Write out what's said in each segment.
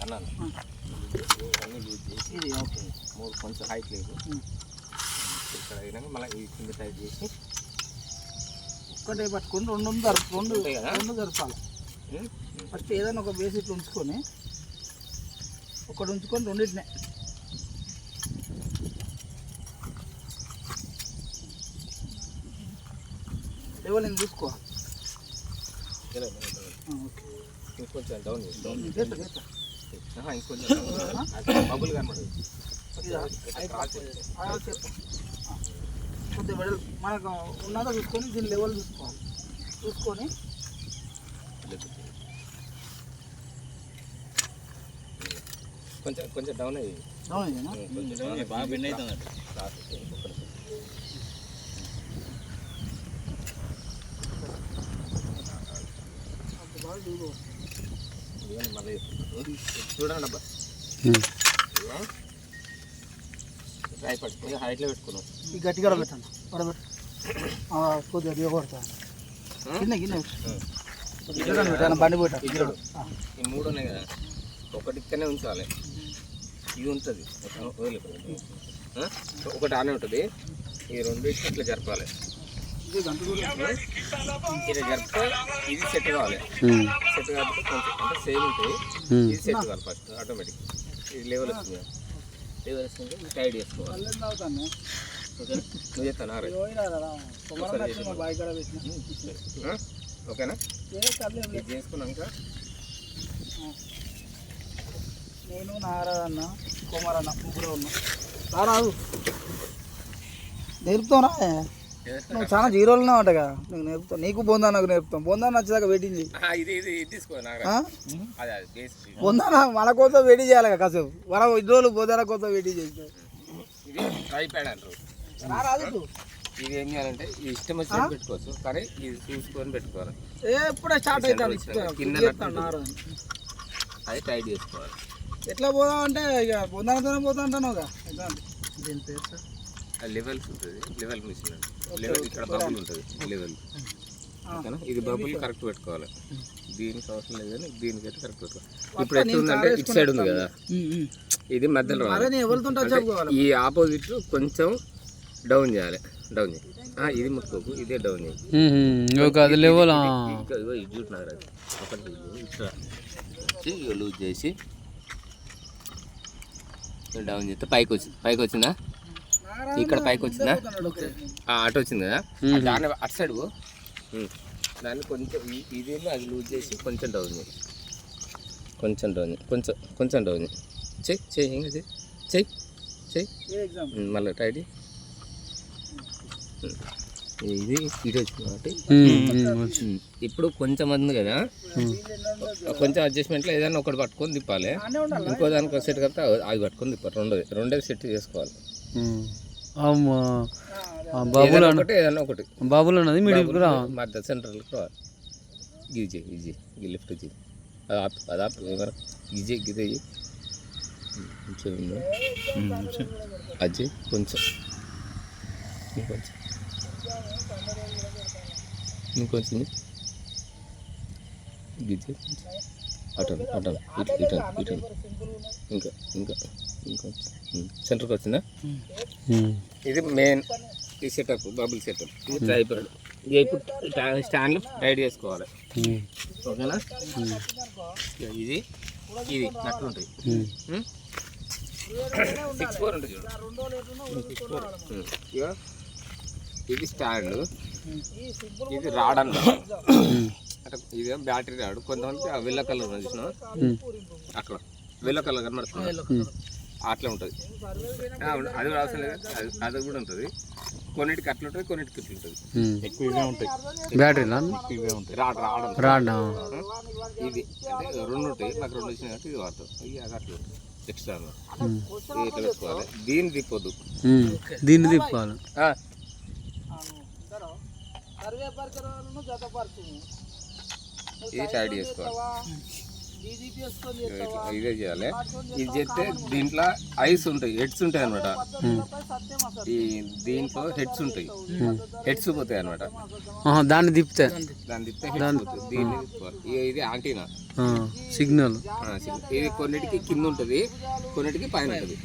అన్నాను అన్నీ లూజ్ చేసి ఇది ఓకే మూడు కొంచెం హైట్ లేదు ఇక్కడ అయినాక మళ్ళీ ఈ కింద టైట్ చేసి ఒక్కటే పట్టుకొని రెండు జరపాలి. ఫస్ట్ ఏదైనా ఒక బేస్ ఇట్లా ఉంచుకొని ఒకటి ఉంచుకొని రెండింటినే లెవెల్ చూసుకోవాలి. ఇంకొంచెం డౌన్ ఇంకొంచెం బబుల్ కనబడదు కొద్దిగా వెడల్ మనకు ఉన్నదో చూసుకొని దీని లెవెల్ చూసుకోవాలి. చూసుకొని కొంచెం కొంచెం డౌన్ అయ్యి బాగా బెండ్ అవుతుంది. మళ్ళీ చూడండి అబ్బా ట్రై పట్టుకొని హైట్లో పెట్టుకున్నాం. ఈ గట్టిగా పెట్టండి పడబెట్టు కొద్దిగా దిగబడతాను గిన్నె పెట్టాను బండి పెట్టాను. ఈ మూడు ఉన్నాయి కదా ఒకటి ఇక్కడనే ఉంచాలి. ఇది ఉంటుంది ఒకటి ఆనే ఉంటుంది. ఈ రెండు ఇట్లా జరపాలి. ఇలా జరిపితే ఇది సెట్ కావాలి. సెట్ కాబట్టి కొంచెం అంటే సేమ్ ఉంటుంది. ఇది సెట్ కావాలి ఫస్ట్ ఆటోమేటిక్. ఇది లెవెల్ వస్తుంది. లెవెల్ వస్తుంది టైట్ చేసుకోవాలి. నువ్వు చెప్తాను ఓకేనా? ఇది చేసుకున్నాక నేను నారాయణ కుమారన్న ముగ్గురు ఉన్నా రారాదు నేర్పుతావునా? నువ్వు చాలా జీరోలు ఉన్నావుటగా. నీకు నేర్పుతావు. నీకు బొందా నాకు నేర్పుతాం. బొందా నచ్చేదాకా వెయిటింగ్ చేయి. బొందా మన కోసం వెయిటింగ్ చేయాలి కదా కాసేపు. మనం 2 రోజులు బొందాల కోసం వెయిటింగ్ చేస్తాం. రారాదు ఇది ఏం చేయాలంటే ఇష్టం వచ్చి పెట్టుకోవచ్చు కానీ ఇది చూసుకొని పెట్టుకోవాలి. ఎప్పుడే స్టార్ట్ అవుతాను అది టైట్ చేసుకోవాలి. ఎట్లా పోదాం అంటే ఇక బొందాలతోనే పోతా అంటాను. దీని పేరు సార్ లెవెల్స్ ఉంటుంది. లెవెల్ మిషన్ లెవెల్ ఇక్కడ బబుల్ ఉంటుంది. లెవెల్ ఓకేనా? ఇది బబుల్ కరెక్ట్ పెట్టుకోవాలి. దీనికి అవసరం లేదు కానీ దీనికైతే కరెక్ట్ పెట్టుకోవాలి. ఇప్పుడు ఎట్లుందంటే ఇటు సైడ్ ఉంది కదా, ఇది మధ్యలో రావాలి. ఈ ఆపోజిట్ కొంచెం డౌన్ చేయాలి. డౌన్ చేయాలి. ఇది ముట్టుకోకు, ఇదే డౌన్ చేయాలి. ఇది చూసినారు ఒకటి ఇట్లా లూజ్ చేసి డౌన్ చేస్తే పైకి వచ్చిందా? ఇక్కడ పైకి వచ్చిందా? అటు వచ్చింది కదా, దాన్ని అటు సైడ్ దాన్ని కొంచెం ఇది అది లూజ్ చేసి కొంచెం డౌన్ చేయి. కొంచెం డౌన్ కొంచెం డౌన్ చెయ్యి ఇంకా చెయ్యి మళ్ళీ టైట్. ఇది ఇటు వచ్చింది కాబట్టి ఇప్పుడు కొంచెం ఉంది కదా, కొంచెం అడ్జస్ట్మెంట్లో ఏదైనా ఒకటి పట్టుకొని తిప్పాలి. ఇంకో దానికి సెట్ కడితే అవి పట్టుకొని తిప్పాలి. రెండే సెట్ చేసుకోవాలి. ఏదైనా ఒకటి బాబులు ఉన్నది మధ్య సెంటర్కి రావాలి. గిది లిఫ్ట్ చేయి. అది గిదే కొంచెం అది కొంచెం ఇంకొంచెం గిది అటన్ ఇటన్ ఇంకా సెంటర్కి వచ్చిందా? ఇది మెయిన్ ఈ సెటప్ బబుల్ సెటప్. ఇది ట్రైపాడ్. ఇప్పుడు స్టాండ్లు టైట్ చేసుకోవాలి. ఓకేనా? ఇది నట్లు ఉంటుంది. 6'4" ఉంటుంది చూడు. 6'4". ఇది స్టాండ్. ఇది రాడ్ అన్న అంటే ఇదే బ్యాటరీ రాడు. కొంతమంది వెల్ల కలర్ చూసిన అక్కడ వెల్ల కలర్ కనబడుతుంది అట్లా ఉంటుంది. అది కూడా అవసరం లేదు, అది కూడా ఉంటుంది. కొన్నిటికి అట్లా ఉంటుంది, కొన్నిటికి ఇట్లా ఉంటుంది. ఎక్కువగా ఉంటాయి బ్యాటరీ రాడ్. ఇది అంటే 2 ఉంటాయి. నాకు 2 వచ్చినాయి కాబట్టి ఇది వాడతాం. ఇది అది అట్లా ఎక్స్ట్రా ఇట్లా పెట్టుకోవాలి. దీన్ని తిప్పొద్దు, దీన్ని తిప్పాలి. ఇది టైట్ చేసుకోవాలి. ఇదే చేయాలి. ఇది చేస్తే దీంట్లో ఐస్ ఉంటాయి, హెడ్స్ ఉంటాయి అనమాట. ఈ దీంట్లో హెడ్స్ ఉంటాయి, హెడ్స్ పోతాయి అనమాట. దాన్ని తిప్పితే హెడ్స్ పోతాయి. దీన్ని తిప్పుకోవాలి. ఇది యాంటీనా సిగ్నల్. ఇది కొన్నిటికి కింద ఉంటుంది, కొన్నిటికి పైన ఉంటుంది.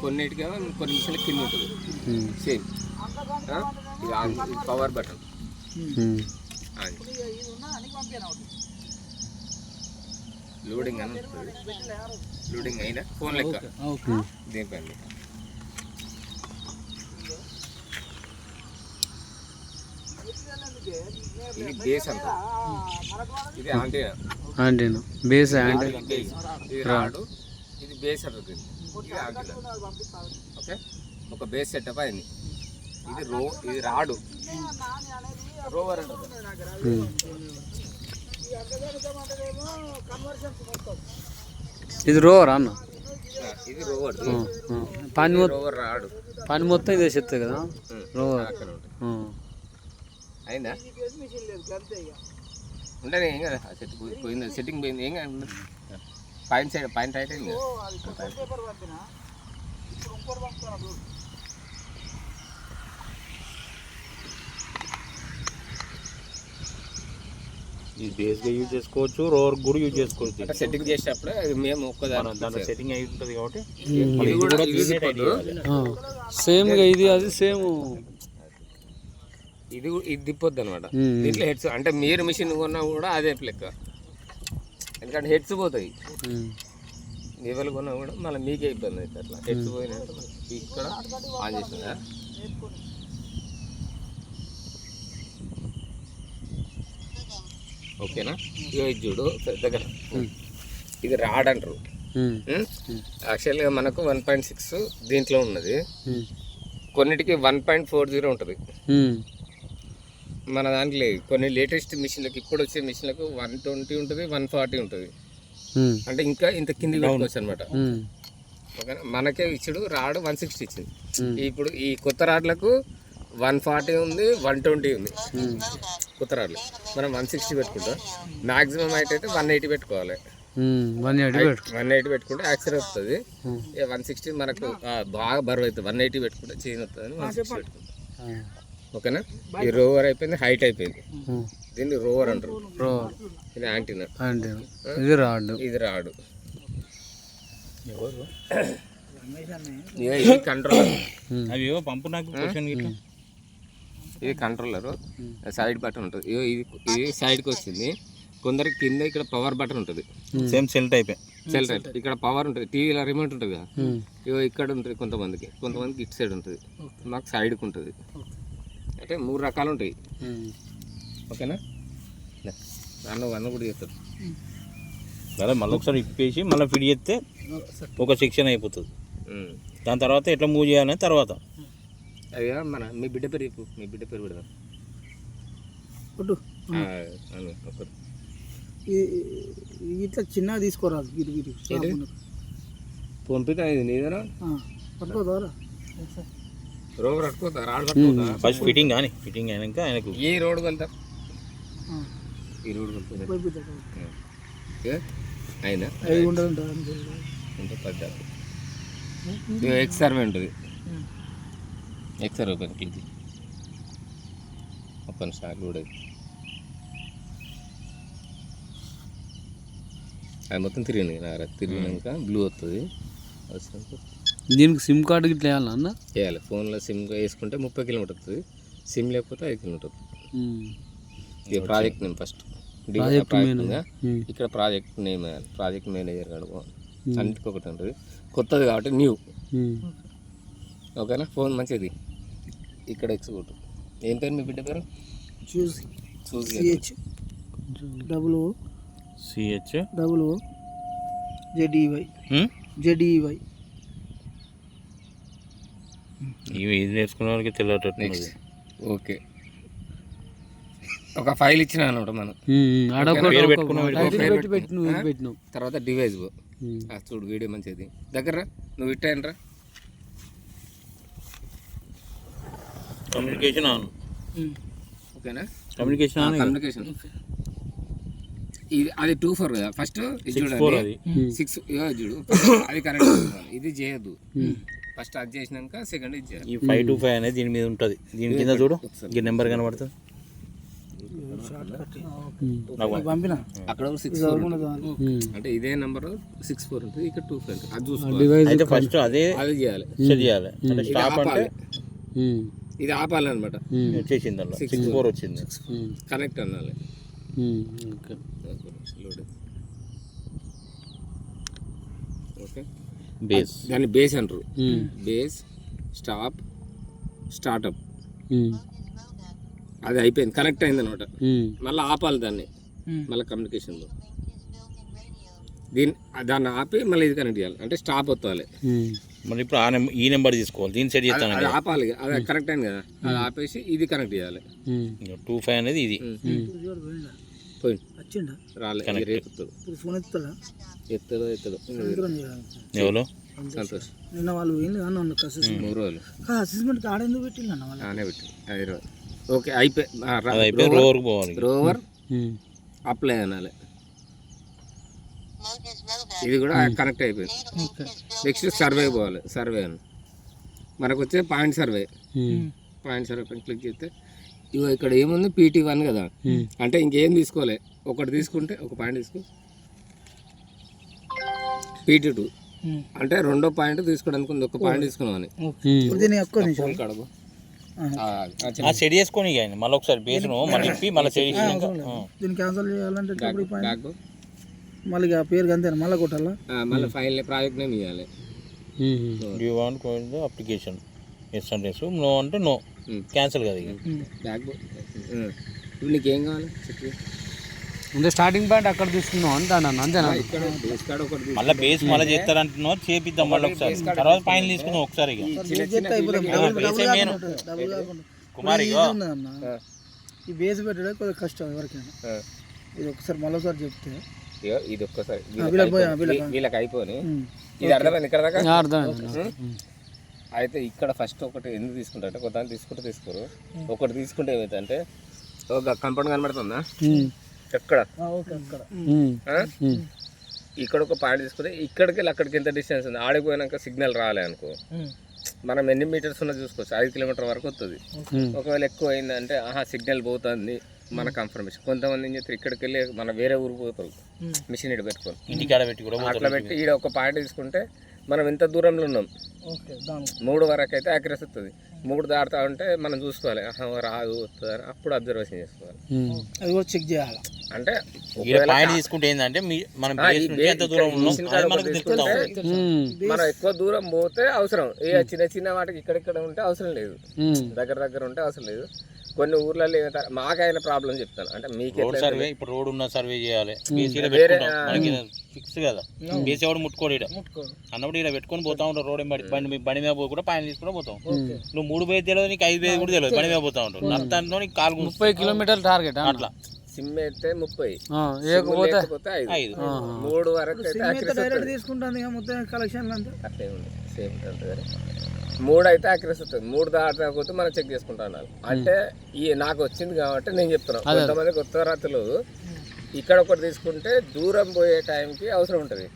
కొన్నిటికి కొన్ని నిమిషాల కింద ఉంటుంది. సేమ్ ఇది పవర్ బటన్. లోడింగ్ అని ఉంటుంది. లోడింగ్ అయినా ఫోన్ లెక్క దీనిపైన. ఇది బేస్ అంట, ఇది యాంటీనా బేస్. ఇది రాడు, ఇది బేస్ అంటుంది. ఇది యాంటీనా. ఓకే, ఒక బేస్ సెటప్ అయింది. ఇది రాడు, రోవర్ అంటుంది. ఇది రోవర్ అన్న. ఇది రోవర్. రోవర్ రాడు, పని మొత్తం ఇదే చెప్తాయి కదా రోవర్. అయిందా ఉండదు, ఏం కదా. పోయింది, సెట్టింగ్ పోయింది, ఏం కాదు. పైన సైడ్ పైన టైట్ అయింది. ఈ బేస్గా యూజ్ చేసుకోవచ్చు, రోవర్ కూడా యూజ్ చేసుకోవచ్చు. అంటే సెట్టింగ్ చేసేటప్పుడు మేము ఒక్కదాని సెట్టింగ్ అయి ఉంటుంది కాబట్టి సేమ్ ఇది అది సేమ్. ఇది తిప్పొద్దు అనమాట. దీంట్లో హెడ్స్ అంటే మీరు మిషన్ కొన్నా కూడా అదే లెక్క, ఎందుకంటే హెడ్స్ పోతాయి. ఎవరు కొన్నా కూడా మళ్ళీ మీకే ఇబ్బంది అవుతుంది. అట్లా హెడ్స్ పోయినట్టు ఇక్కడ ఆన్ చేసిందా. ఓకేనా, ఇది చూడు దగ్గర. ఇది రాడ్ అంటారు. యాక్చువల్గా మనకు 1.6 దీంట్లో ఉన్నది, కొన్నిటికి 1.40 ఉంటుంది. మన దాంట్లో కొన్ని లేటెస్ట్ మిషన్లకు, ఇప్పుడు వచ్చే మిషన్లకు 120 ఉంటుంది, 140 ఉంటుంది. అంటే ఇంకా ఇంత కింది పెట్టుకోవచ్చు అనమాట. ఓకేనా, మనకే ఇచ్చుడు రాడు 160 ఇచ్చింది. ఇప్పుడు ఈ కొత్త రాడ్లకు 140 ఉంది, 120 ఉంది. కొత్త రాడ్లు మనం 160 పెట్టుకుంటాం. మ్యాక్సిమం హైట్ అయితే 180 పెట్టుకోవాలి. 180 పెట్టుకుంటే యాక్సిడెంట్ వస్తుంది. 160 మనకు బాగా బరువు అవుతుంది. 180 పెట్టుకుంటే చైన్ వస్తుంది అని 160 పెట్టుకుంటాం. ఓకేనా, ఈ రోవర్ అయిపోయింది, హైట్ అయిపోయింది. దీన్ని రోవర్ అంటారు. ఇది యాంటీనా. ఇది రాడు, ఇది రాడు. ఇది కంట్రోలర్. అవి పంపు నాకు క్వశ్చన్ గిట్లా. ఇది కంట్రోలర్, సైడ్ బటన్ ఉంటుంది. ఇది సైడ్కి వచ్చింది. కొందరికి కింద ఇక్కడ పవర్ బటన్ ఉంటుంది. Same cell type. Cell type. ఇక్కడ పవర్ ఉంటుంది, టీవీలో రిమోట్ ఉంటుంది కదా. ఇగో ఇక్కడ ఉంటుంది కొంతమందికి ఇటు సైడ్ ఉంటుంది, మాకు సైడ్కి ఉంటుంది. అంటే 3 రకాలు ఉంటాయి. ఓకేనా, అన్న కూడా చేస్తారు. అదే మళ్ళీ ఒకసారి ఇప్పేసి మళ్ళీ ఫిట్ చేస్తే ఒక సెక్షన్ అయిపోతుంది. దాని తర్వాత ఎట్లా మూవ్ చేయాలని తర్వాత అదే మన మీ బిడ్డ పేరు పెడదాం. ఇట్లా చిన్నగా తీసుకోరాదు. పంపితే ఇది నీదేనా పట్టుకోదారా? రోడ్ పట్టుకోతా, రాడ్ పట్టుకోతా. ఫస్ట్ ఫిట్టింగ్ కానీ ఫిట్టింగ్ అయినాక ఆయనకు ఏ రోడ్ వెళ్తాం, ఈ రోడ్ వెళ్తుంది. అయినా ఇంకా 10 ఎక్స్ సర్వే ఉంటుంది. ఎక్స్ సర్వే పైన క్లిక్ ఒక్క స్టార్ట్ కూడా అది మొత్తం తిరిగినాక బ్లూ వస్తుంది. దీనికి సిమ్ కార్డు ఇట్లా వేయాలన్నా? వేయాలి. ఫోన్లో సిమ్ వేసుకుంటే 30 కిలోమీటర్ వస్తుంది. సిమ్ లేకపోతే 5 కిలోమీటర్. ఇది ప్రాజెక్ట్ నేమ్. ఫస్ట్ ఇక్కడ ప్రాజెక్ట్ నేమ్ వేయాలి. ప్రాజెక్ట్ మేనేజర్ కడుకో, అన్నిటికీ ఒకటి ఉంటుంది. కొత్తది కాబట్టి న్యూ. ఓకేనా, ఫోన్ మంచిది. ఇక్కడ ఎక్స్పోర్ట్. ఏం పేరు మీ బిడ్డ పేరు? చూసి ZEY. ఇది నేర్చుకున్న వారికి తెలియటట్టు. ఓకే, ఒక ఫైల్ ఇచ్చిన అనమాట మనం. తర్వాత డివైస్ చూడు, వీడియో మంచిది. దగ్గర నువ్వు ఇట్టేనరా. Communication on. ఓకేనా, కమ్యూనికేషన్ కమ్యూనికేషన్ ఇది అది 2-4 కదా ఫస్ట్ ఇది 6-4 చూడండి అది 6 చూడు అది కరెక్ట్ ఇది చేయొద్దు ఫస్ట్ అది చేసినాక సెకండ్ ఇది చేయాలి. ఈ 5-2-5 అనేది దీని మీద ఉంటుంది. దీని కింద చూడు ఈ నెంబర్ కనబడుతుంది. నాకు పంపిన అక్కడ 6 అంటే ఇదే నెంబర్ 6-4 ఉంటుంది, ఇక్కడ 2-5 ఉంటుంది. అది చూసుకోవాలి. అయితే ఫస్ట్ అదే అది చేయాలి, సెట్ చేయాలి. అంటే స్టాప్ అంటే ఇది ఆపాలన్నమాట. వచ్చేసింది అందులో 6-4 వచ్చింది. కనెక్ట్ అనాలి. ఓకే బేస్ దాన్ని బేస్ అంటారు. బేస్ స్టాప్ స్టార్ట్అప్ అది అయిపోయింది, కనెక్ట్ అయింది అనమాట. మళ్ళీ ఆపాలి దాన్ని, మళ్ళీ కమ్యూనికేషన్లో దాన్ని ఆపి మళ్ళీ ఇది కనెక్ట్ చేయాలి. అంటే స్టాప్ వస్తుంది. మరి ఇప్పుడు ఈ నెంబర్ తీసుకోవాలి, దీన్ని సెట్ చేస్తాను. అది ఆపాలి, అది కరెక్ట్ అయింది కదా, అది ఆపేసి ఇది కనెక్ట్ చేయాలి. 2-5 అనేది ఇది పోయి వచ్చిండా రాలే, రేపు ఫోన్ ఎత్తుతా ఎత్తదో ఎవరు సంతోష్ నిన్న వాళ్ళు ఏంటి అన్న 3 రోజులు అసెస్మెంట్ కార్డు ఎందుకు పెట్టిండు వాళ్ళు ఆనే పెట్టి 5 రోజులు. ఓకే అయిపోయి రోవర్కి పోవాలి. రోవర్ అప్లై అనాలి. ఇది కూడా కనెక్ట్ అయిపోయింది. నెక్స్ట్ సర్వే పోవాలి. సర్వే అని మనకు వచ్చే పాయింట్ సర్వే పైన క్లిక్ చేస్తే ఇగో ఇక్కడ ఏముంది PT1 కదా, అంటే ఇంకేం తీసుకోలే. ఒకటి తీసుకుంటే ఒక పాయింట్ తీసుకో. PT2 అంటే 2వ పాయింట్ తీసుకోవడానికి ఉంది, ఒక పాయింట్ తీసుకున్నామని కడగ సెట్ చేసుకొని మళ్ళీ ఒకసారి బేస్ మళ్ళీ ఇప్పి మళ్ళీ సెట్ చేసినాక దీన్ని క్యాన్సిల్ చేయాలంటే మళ్ళీ పేరు అంతేనా మళ్ళీ కొట్టాలా, మళ్ళీ ఫైల్ ప్రాజెక్ట్ నేమ్ ఇవ్వాలి. యూ వాంట్ అప్లికేషన్ ఎస్ అంటే ఎస్, నో అంటే నో, క్యాన్సిల్ కదా. ఇక బ్యాక్ ఇప్పుడు నీకేం కావాలి చెప్పి ముందే స్టార్టింగ్ పాయింట్ అక్కడ తీసుకున్నాం అంటాను అంతేనా. ఇక్కడ బేస్ కార్డ్ ఒకటి మళ్ళీ బేస్ మళ్ళీ చేస్తారంటున్నావు, చేపిద్దాం మళ్ళీ ఒకసారి, తర్వాత పైన తీసుకుందాం ఒకసారి. కుమారి ఈ బేస్ పెట్టడం కొద్దిగా కష్టం ఎవరికైనా. ఇది ఒకసారి మళ్ళీసారి చెప్తే ఇది ఒక్కసారి వీళ్ళకి అయిపోయి ఇది అర్థమైంది ఇక్కడ దాకా. అయితే ఇక్కడ ఫస్ట్ ఒకటి ఎందుకు తీసుకుంటారంటే కొంత తీసుకుంటే తీసుకోరు. ఒకటి తీసుకుంటే ఏమైతే ఒక కంపౌండ్ కనబడుతుందా ఎక్కడ ఇక్కడ ఒక పాయింట్ తీసుకుంటే ఇక్కడికి వెళ్ళి అక్కడికి ఎంత డిస్టెన్స్ ఉంది, ఆడిపోయినాక సిగ్నల్ రాలే అనుకో మనం ఎన్ని మీటర్స్ ఉన్నా చూసుకోవచ్చు. 5 కిలోమీటర్ వరకు వస్తుంది. ఒకవేళ ఎక్కువ అయిందంటే సిగ్నల్ పోతుంది మన కన్ఫర్మేషన్. కొంతమంది ఏం చేస్తారు ఇక్కడికి వెళ్ళి మన వేరే ఊరికి పోతారు మిషన్ ఇటు పెట్టుకొని ఇంటికాడ పెట్టి కూడా అట్లా పెట్టి ఈడ ఒక పాయింట్ తీసుకుంటే మనం ఎంత దూరంలో ఉన్నాం 3 వరకు అయితే యాక్యురసీ వస్తుంది. 3 దాటుతా ఉంటే మనం చూసుకోవాలి రాదు వస్తుంది అని అప్పుడు అబ్జర్వేషన్ చేసుకోవాలి. అది కూడా చెక్ చేయాలి. అంటే పాయింట్ తీసుకుంటే ఏంటంటే మనం మనం ఎక్కువ దూరం పోతే అవసరం, ఏ చిన్న చిన్న వాటికి ఇక్కడిక్కడ ఉంటే అవసరం లేదు, దగ్గర ఉంటే అవసరం లేదు. కొన్ని ఊర్లలో మాకైన ప్రాబ్లం చెప్తాను. అంటే మీకు సర్వే ఇప్పుడు రోడ్ ఉన్న సర్వే చేయాలి, ఫిక్స్ కదా. బేసి ఎవడు ముట్టుకోడు ఇక్కడ అన్నప్పుడు ఇలా పెట్టుకొని పోతా ఉంటారు. రోడ్ బండి మీద పోయి కూడా పైన తీసుకుని పోతాం. నువ్వు 3 బేస్ తెలియదు, నీకు 5 బేస్ కూడా తెలియదు, బండి మీద పోతా ఉంటావు. నత్తంలో నీకు 30 కిలోమీటర్ల టార్గెట్ అట్లా. సిమ్ అయితే 30 లేకపోతే 5 3 వరకు డైరెక్ట్ తీసుకుంటాను మొత్తం కలెక్షన్ అంతా అట్లే ఉంది. సేమ్ ఉంటుంది. 3 అయితే యాక్యురసీ వస్తుంది. 3 దాటకపోతే మనం చెక్ చేసుకుంటాం. అంటే ఈ నాకు వచ్చింది కాబట్టి నేను చెప్తున్నాను. కొంతమంది కొత్త రాత్రులు ఇక్కడ ఒకటి తీసుకుంటే దూరం పోయే టైంకి అవసరం ఉంటుంది.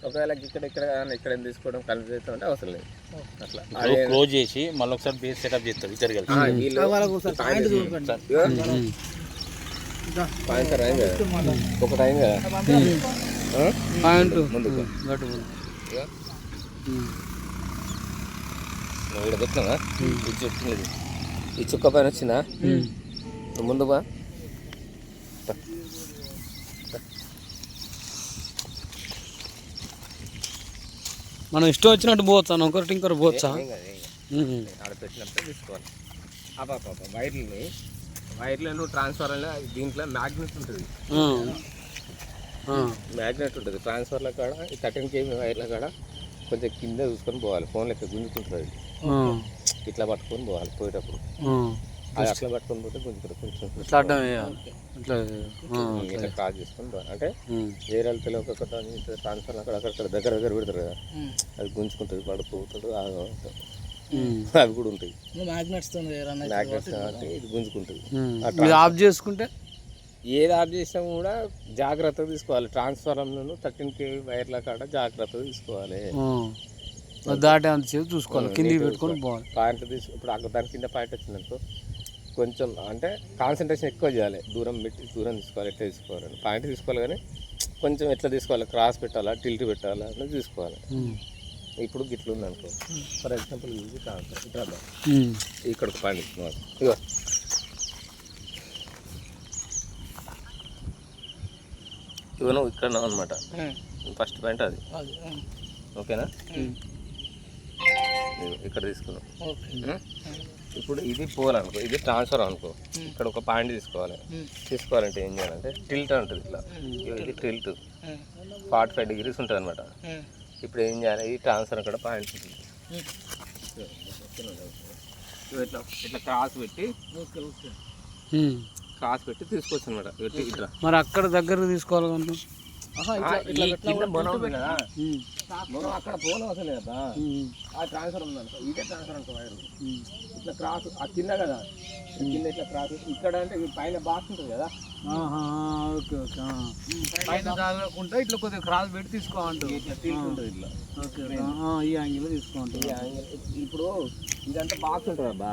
ఒకవేళ ఇక్కడ తీసుకోవడం కలిసి చేస్తామంటే అవసరం లేదు. అట్లా క్లోజ్ చేసి మళ్ళీ ఒకసారి బేస్ సెటప్ చేస్తారు ఇద్దరు కలిసి. ఒకటి అయింది కదా ముందుకు నువ్వు ఇక్కడ పెట్టినా ఇది చెప్తున్నది ఈ చుక్క పైన వచ్చిందా నువ్వు ముందు బా. మనం ఇష్టం వచ్చినట్టు పోవచ్చా, ఒకరికి ఇంకొకరు పోవచ్చా? ఆడ పెట్టినప్పుడు తీసుకోవాలి. వైర్లను ట్రాన్స్ఫార్మర్లో దీంట్లో మ్యాగ్నెట్ ఉంటుంది. మ్యాగ్నెట్ ఉంటుంది ట్రాన్స్ఫార్మర్ల కాడ. ఈ 13 kV వైర్ల కాడ కొంచెం కింద చూసుకొని పోవాలి. ఫోన్ లెక్క గుంజుకుంటుంది, ఇట్లా పట్టుకొని పోవాలి. పోయేటప్పుడు అది అట్లా పట్టుకొని పోతే కొంచెం ఇట్లా క్రాస్ చేసుకొని పోవాలి. అంటే వేరే తెలియక ట్రాన్స్ఫార్మర్ అక్కడక్కడ దగ్గర పెడతారు కదా, అది గుంజుకుంటుంది, పడిపోతాడు, అవి కూడా ఉంటాయి. మ్యాగ్నెట్స్ ఇది గుంజుకుంటుంది. ఆఫ్ చేసుకుంటే ఏది ఆఫ్ చేసినా కూడా జాగ్రత్తగా తీసుకోవాలి. ట్రాన్స్ఫార్మర్లను 13 kV వైర్ల కాడ జాగ్రత్తగా తీసుకోవాలి. దాటే అంతసేపు చూసుకోవాలి, కిందికి పెట్టుకొని పోవాలి. పాయింట్ ఇప్పుడు దాని కింద పాయింట్ వచ్చిందనుకో కొంచెం అంటే కాన్సన్ట్రేషన్ ఎక్కువ చేయాలి. దూరం తీసుకోవాలి, ఎట్లా తీసుకోవాలని పాయింట్ తీసుకోవాలి, కానీ కొంచెం ఎట్లా తీసుకోవాలి, క్రాస్ పెట్టాలా టిల్ట్ పెట్టాలా అనేది తీసుకోవాలి. ఇప్పుడు గిట్లు ఉందనుకో, ఫర్ ఎగ్జాంపుల్ ఇది ఇక్కడ ఒక పాయింట్ ఇస్తున్నాడు, ఇగో ఇవను ఇక్కడ అనమాట. ఫస్ట్ పాయింట్ అది, ఓకేనా? ఇక్కడ తీసుకున్నాం. ఇప్పుడు ఇది పోల్ అనుకో, ఇది ట్రాన్స్ఫర్ అనుకో, ఇక్కడ ఒక పాయింట్ తీసుకోవాలంటే ఏం చేయాలంటే టిల్ట్ ఉంటుంది ఇట్లా, ఇది టిల్ట్ 45 degrees ఉంటుంది అనమాట. ఇప్పుడు ఏం చేయాలి, ఈ ట్రాన్స్ఫర్ అక్కడ పాయింట్ ఉంటుంది, ఇట్లా ఇట్లా క్రాస్ పెట్టి తీసుకోవచ్చు అనమాట. ఇట్లా మరి అక్కడ దగ్గర తీసుకోవాలి కదా, మనం అక్కడ పోను అవసరం లేదా, ఆ ట్రాన్స్ఫర్ ఉందనుకో, ఇదే ట్రాన్స్ఫర్ అనుకో వైరు ఇట్లా క్రాస్ ఆ కింద కదా, కింద ఇట్లా క్రాస్ ఇక్కడ అంటే పైన బాక్స్ ఉంటుంది కదా. ఓకే ఓకే, పైన తాగకుండా ఇట్లా కొద్దిగా క్రాస్ పెట్టి తీసుకోమంటుంది, ఇట్లా టిల్ట్ ఉంటుంది ఇట్లా. ఓకే, ఈ యాంగిల్ తీసుకోమంటుంది. ఇప్పుడు ఇదంతా బాక్స్ ఉంటుంది అబ్బా,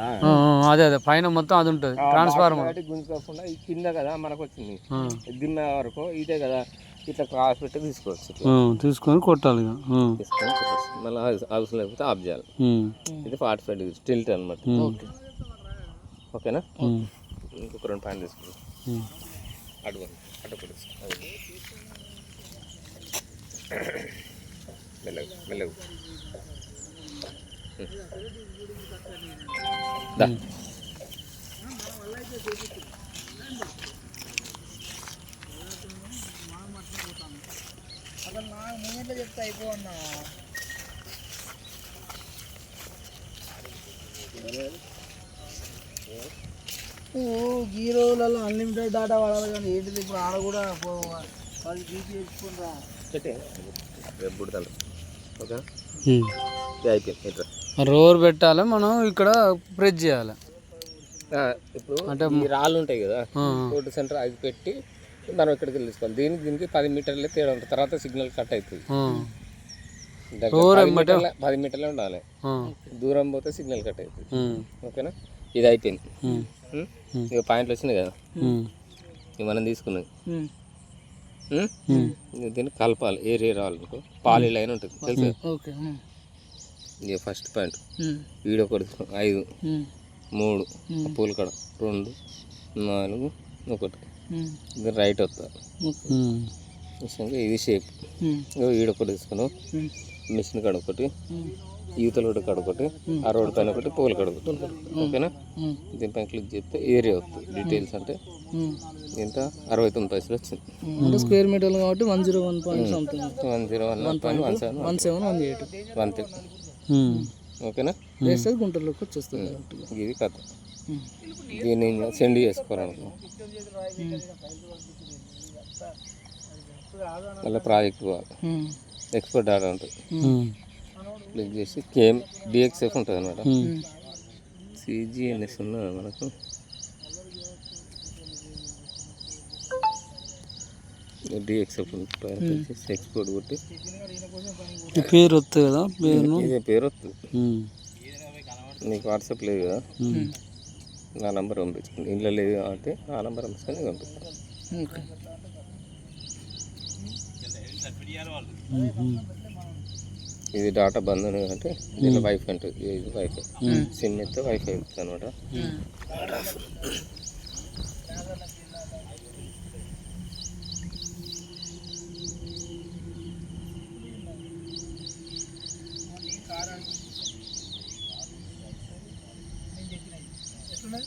అదే పైన మొత్తం అది ఉంటుంది ట్రాన్స్ఫార్మర్, గుంజుకోకుండా ఈ కింద కదా మనకు వచ్చింది దిమ్మ వరకు ఇదే కదా, ఇట్లా క్రాస్ పెట్టి తీసుకోవచ్చు, తీసుకొని కొట్టాలి, తీసుకొని మళ్ళీ అవసరం లేకపోతే ఆఫ్ చేయాలి. ఇది 45 degrees టిల్ట్ అనమాట. ఓకేనా? ఇంకొక 2 పాయింట్ తీసుకున్నాం, అటు మెల్లగా చెప్తే అయిపోవన్నా. ఈ రోజులలో అన్లిమిటెడ్ డేటా వాడాలి, కానీ ఏంటిది ఇప్పుడు ఆడ కూడా 10 GB తెచ్చుకుంటా ఓకే. అయిపోయింది, ఇట్లా రోర్ పెట్టాలి, మనం ఇక్కడ ప్రెస్ చేయాలి. ఇప్పుడు అంటే ఈ రాళ్ళు ఉంటాయి కదా, రోడ్డు సెంటర్ అది పెట్టి మనం ఇక్కడికి తీసుకోవాలి. దీనికి 10 మీటర్లే తేడా ఉంటుంది, తర్వాత సిగ్నల్ కట్ అవుతుంది. 10 మీటర్లే ఉండాలి, దూరం పోతే సిగ్నల్ కట్ అవుతుంది. ఓకేనా? ఇది అయిపోయింది. ఇక పాయింట్లు వచ్చినాయి కదా, ఇవి మనం తీసుకున్నది. దీన్ని కలపాలి, ఏరియా రావాలనుకో పాలి లైన్ ఉంటుంది తెలుసా. ఇక ఫస్ట్ పాయింట్ వీడొకటి 5 3 పూల కడ 2 4 1 ఇది రైట్ వస్తుంది. ఇది షేప్. ఈడొకటి తీసుకున్నాం, మిషన్ కాడ ఒకటి, యూతల రోడ్డు కాడ ఒకటి, ఆ రోడ్డు పైన ఒకటి, పూల కాడ ఒకటి. ఓకేనా? దీనిపైన క్లిక్ చేస్తే ఏరియా వస్తుంది. డీటెయిల్స్ అంటే ఇంత 69 పైసలు వచ్చింది. స్క్వేర్ మీటర్లు కాబట్టి 101.17 ఓకేనా? గుంటలోకి వచ్చేస్తుంది. ఇది కథ. దీన్ని సెండ్ చేసుకోవాలనుకో, మళ్ళీ ప్రాజెక్ట్ పోవాలి, ఎక్స్పోర్ట్ డేటా ఉంటుంది, క్లిక్ చేసి కేమ్ డిఎక్స్ఎఫ్ ఉంటుంది అనమాట. సిజిఎన్ఎస్ ఉన్నది మనకు, డిఎక్స్ఎఫ్ ఎక్స్పోర్ట్ కొట్టి పేరు వస్తుంది కదా, ఇదే పేరు వస్తుంది. నీకు వాట్సాప్ లేదు కదా, నా నంబర్ పంపించుకోండి. ఇంట్లో లేదు కాబట్టి ఆ నంబర్ పంపించుకొని పంపిస్తాను. ఇది డాటా బంద్ ఉంది అంటే దీనిలో వైఫై ఉంటుంది, ఇది వైఫై సిమ్ అయితే వైఫై ఉంటుంది అనమాట. ఎట్లున్నది?